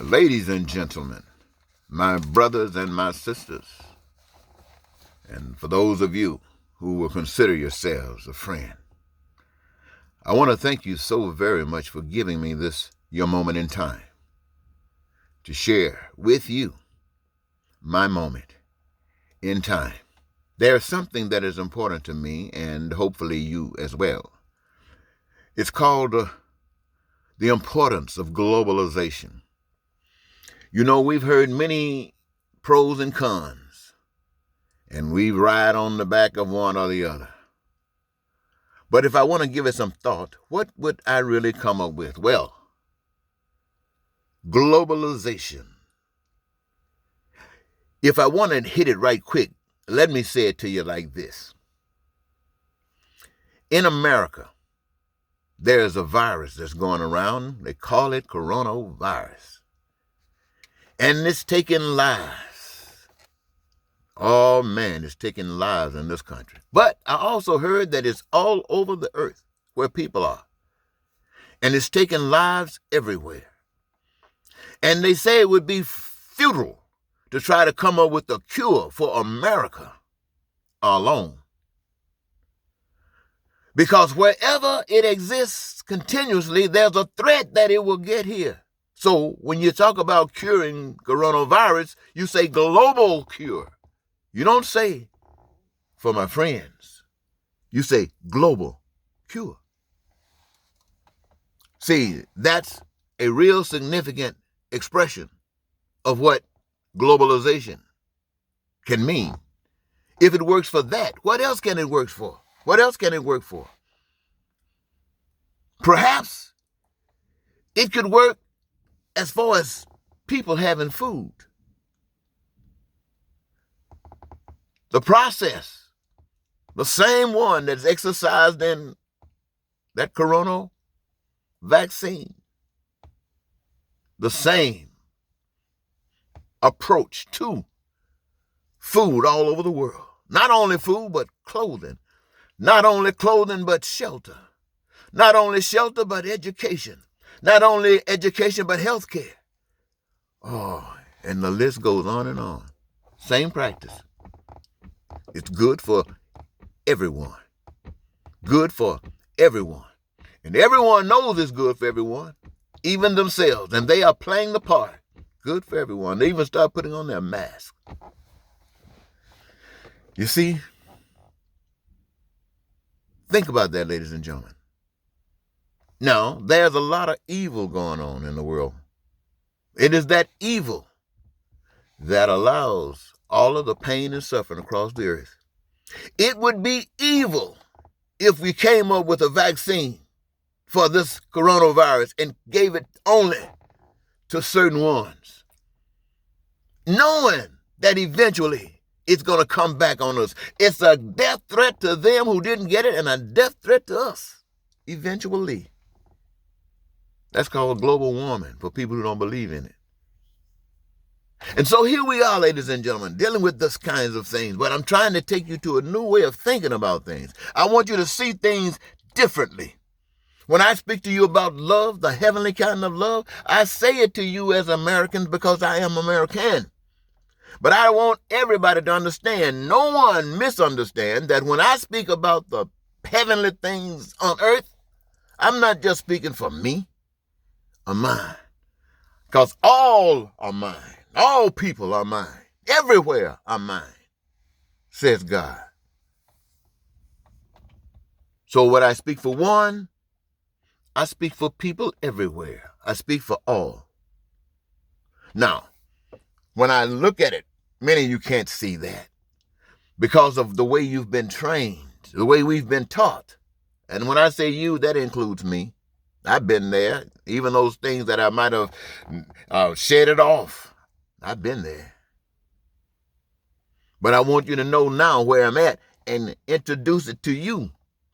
Ladies and gentlemen, my brothers and my sisters, and for those of you who will consider yourselves a friend, I want to thank you so very much for giving me this, your moment in time, to share with you my moment in time. There's something that is important to me, and hopefully you as well. It's called the importance of globalization. You know, we've heard many pros and cons, and we ride on the back of one or the other. But if I want to give it some thought, what would I really come up with? Well, globalization. If I want to hit it right quick, let me say it to you like this. In America, there's a virus that's going around. They call it coronavirus. And it's taking lives. Oh, man, it's taking lives in this country. But I also heard that it's all over the earth where people are. And it's taking lives everywhere. And they say it would be futile to try to come up with a cure for America alone. Because wherever it exists continuously, there's a threat that it will get here. So when you talk about curing coronavirus, you say global cure. You don't say, for my friends, you say global cure. See, that's a real significant expression of what globalization can mean. If it works for that, what else can it work for? What else can it work for? Perhaps it could work as far as people having food. The process, the same one that's exercised in that corona vaccine, the same approach to food all over the world. Not only food, but clothing. Not only clothing, but shelter. Not only shelter, but education. Not only education, but health care. Oh, and the list goes on and on. Same practice. It's good for everyone. Good for everyone. And everyone knows it's good for everyone, even themselves. And they are playing the part. Good for everyone. They even start putting on their mask. You see? Think about that, ladies and gentlemen. Now, there's a lot of evil going on in the world. It is that evil that allows all of the pain and suffering across the earth. It would be evil if we came up with a vaccine for this coronavirus and gave it only to certain ones, knowing that eventually it's going to come back on us. It's a death threat to them who didn't get it and a death threat to us eventually. That's called global warming for people who don't believe in it. And so here we are, ladies and gentlemen, dealing with this kinds of things. But I'm trying to take you to a new way of thinking about things. I want you to see things differently. When I speak to you about love, the heavenly kind of love, I say it to you as Americans because I am American. But I want everybody to understand, no one misunderstand that when I speak about the heavenly things on earth, I'm not just speaking for me or mine. Because all are mine. All people are mine. Everywhere are mine, says God. So when I speak for one, I speak for people everywhere. I speak for all. Now, when I look at it, many of you can't see that because of the way you've been trained, the way we've been taught. And when I say you, that includes me. I've been there. Even those things that I might have shed it off, I've been there. But I want you to know now where I'm at and introduce it to you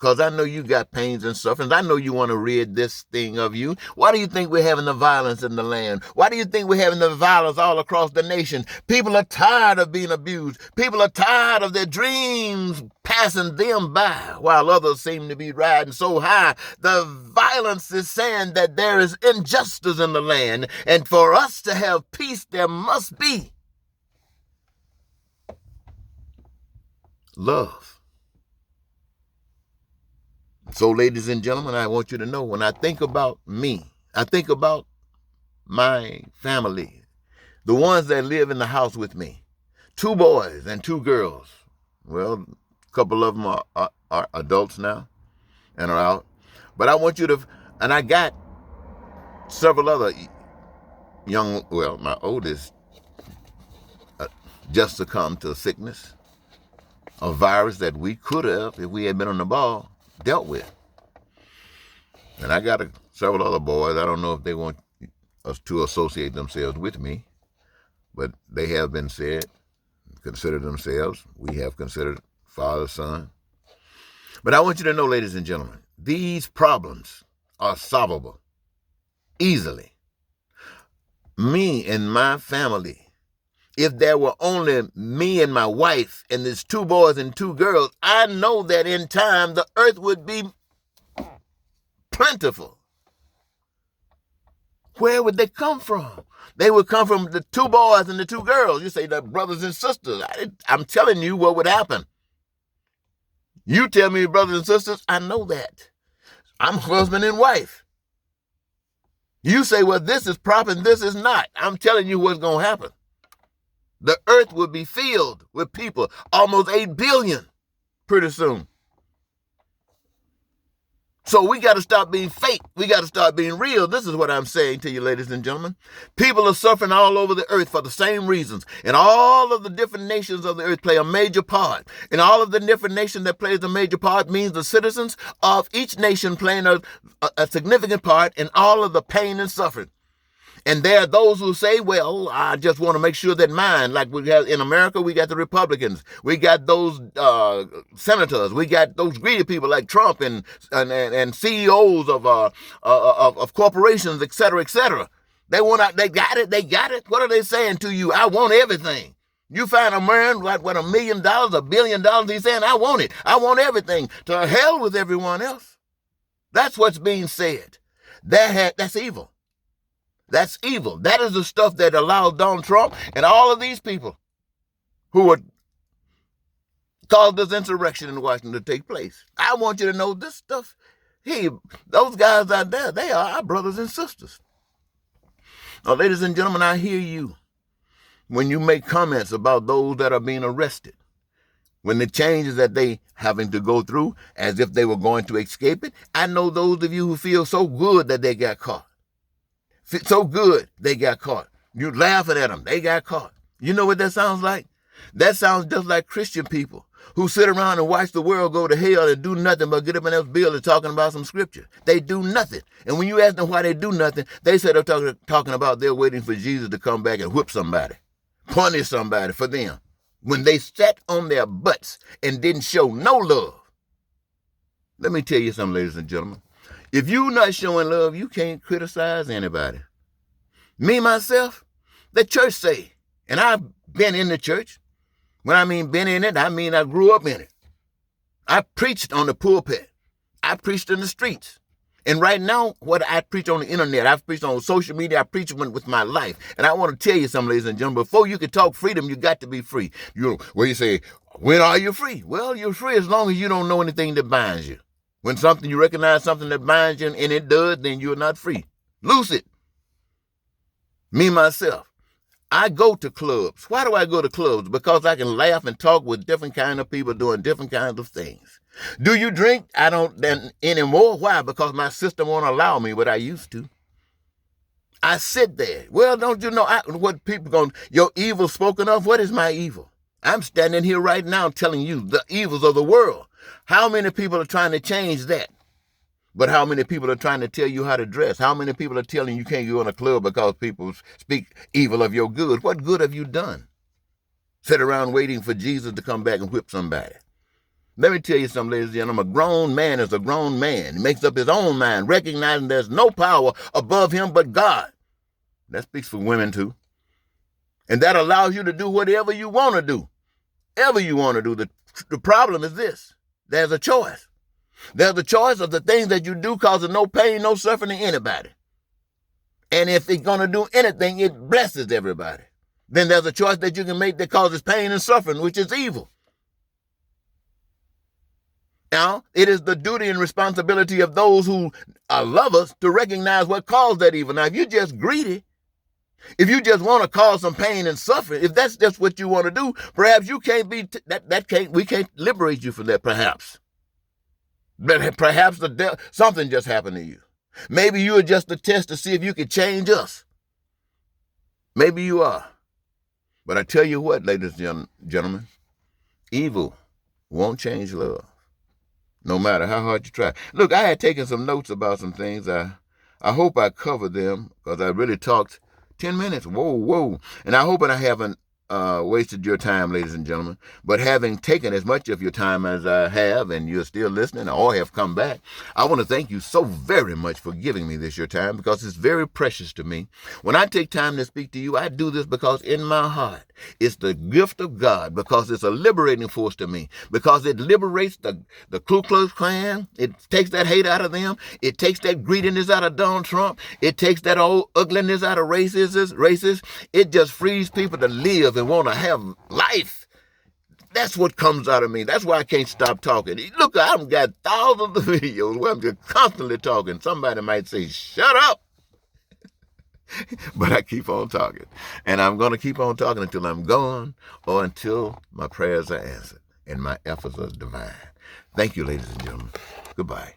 because I know you got pains and sufferings. I know you want to rid this thing of you. Why do you think we're having the violence in the land? Why do you think we're having the violence all across the nation? People are tired of being abused. People are tired of their dreams passing them by while others seem to be riding so high. The violence is saying that there is injustice in the land, and for us to have peace, there must be love. So, ladies and gentlemen, I want you to know, when I think about me, I think about my family, the ones that live in the house with me, 2 boys and 2 girls. Well, a couple of them are adults now and are out. But I want you to, and I got several other my oldest just succumbed to a sickness, a virus that we could have, if we had been on the ball, dealt with. And I got several other boys. I don't know if they want us to associate themselves with me, but they have been considered themselves. We have considered father, son. But I want you to know, ladies and gentlemen, these problems are solvable easily. Me and my family, if there were only me and my wife and there's 2 boys and 2 girls, I know that in time the earth would be plentiful. Where would they come from? They would come from the 2 boys and the 2 girls. You say they're brothers and sisters. I'm telling you what would happen. You tell me brothers and sisters, I know that. I'm husband and wife. You say, well, this is proper and this is not. I'm telling you what's going to happen. The earth will be filled with people, almost 8 billion pretty soon. So we got to stop being fake. We got to start being real. This is what I'm saying to you, ladies and gentlemen. People are suffering all over the earth for the same reasons. And all of the different nations of the earth play a major part. And all of the different nations that plays a major part means the citizens of each nation playing a significant part in all of the pain and suffering. And there are those who say, well, I just want to make sure that mine, like we have in America, we got the Republicans, we got those senators, we got those greedy people like Trump and CEOs of corporations, et cetera, et cetera. They got it. What are they saying to you? I want everything. You find a man like with $1 million, $1 billion, he's saying, I want it. I want everything. To hell with everyone else. That's what's being said. That's evil. That's evil. That is the stuff that allowed Donald Trump and all of these people who would cause this insurrection in Washington to take place. I want you to know this stuff. Those guys out there, they are our brothers and sisters. Now, ladies and gentlemen, I hear you when you make comments about those that are being arrested, when the changes that they having to go through as if they were going to escape it. I know those of you who feel so good that they got caught. So good they got caught. You laughing at them. They got caught. You know what that sounds like? That sounds just like Christian people who sit around and watch the world go to hell and do nothing but get up in their bill and talking about some scripture. They do nothing. And when you ask them why they do nothing, they say they're talking about they're waiting for Jesus to come back and whip somebody, punish somebody for them, when they sat on their butts and didn't show no love. Let me tell you something, ladies and gentlemen. If you're not showing love, you can't criticize anybody. Me, myself, the church say, and I've been in the church. When I mean been in it, I mean I grew up in it. I preached on the pulpit. I preached in the streets. And right now, what I preach on the internet, I've preached on social media, I preach with my life. And I want to tell you something, ladies and gentlemen, before you can talk freedom, you got to be free. You say, when are you free? Well, you're free as long as you don't know anything that binds you. When you recognize something that binds you and it does, then you're not free. Loose it. Me, myself, I go to clubs. Why do I go to clubs? Because I can laugh and talk with different kind of people doing different kinds of things. Do you drink? I don't anymore. Why? Because my system won't allow me what I used to. I sit there. Well, don't you know what people going, your evil spoken of? What is my evil? I'm standing here right now telling you the evils of the world. How many people are trying to change that? But how many people are trying to tell you how to dress? How many people are telling you can't go in a club because people speak evil of your good? What good have you done? Sit around waiting for Jesus to come back and whip somebody. Let me tell you something, ladies and gentlemen. A grown man is a grown man. He makes up his own mind, recognizing there's no power above him but God. That speaks for women too. And that allows you to do whatever you want to do. Ever you want to do. The problem is this. There's a choice. There's a choice of the things that you do causing no pain, no suffering to anybody. And if it's going to do anything, it blesses everybody. Then there's a choice that you can make that causes pain and suffering, which is evil. Now, it is the duty and responsibility of those who are lovers to recognize what caused that evil. Now, if you're just greedy, if you just want to cause some pain and suffering, if that's just what you want to do, perhaps you can't be, we can't liberate you from that, perhaps. But perhaps something just happened to you. Maybe you are just a test to see if you can change us. Maybe you are. But I tell you what, ladies and gentlemen, evil won't change love, no matter how hard you try. Look, I had taken some notes about some things. I hope I covered them because I really talked 10 minutes. Whoa. And I hope I haven't wasted your time, ladies and gentlemen. But having taken as much of your time as I have, and you're still listening or have come back, I want to thank you so very much for giving me this your time, because it's very precious to me. When I take time to speak to you, I do this because in my heart, it's the gift of God, because it's a liberating force to me, because it liberates the Ku Klux Klan. It takes that hate out of them. It takes that greediness out of Donald Trump. It takes that old ugliness out of racists. It just frees people to live and want to have life. That's what comes out of me. That's why I can't stop talking. Look, I've got thousands of videos where I'm just constantly talking. Somebody might say, shut up. But I keep on talking. And I'm going to keep on talking until I'm gone, or until my prayers are answered and my efforts are divine. Thank you, ladies and gentlemen. Goodbye.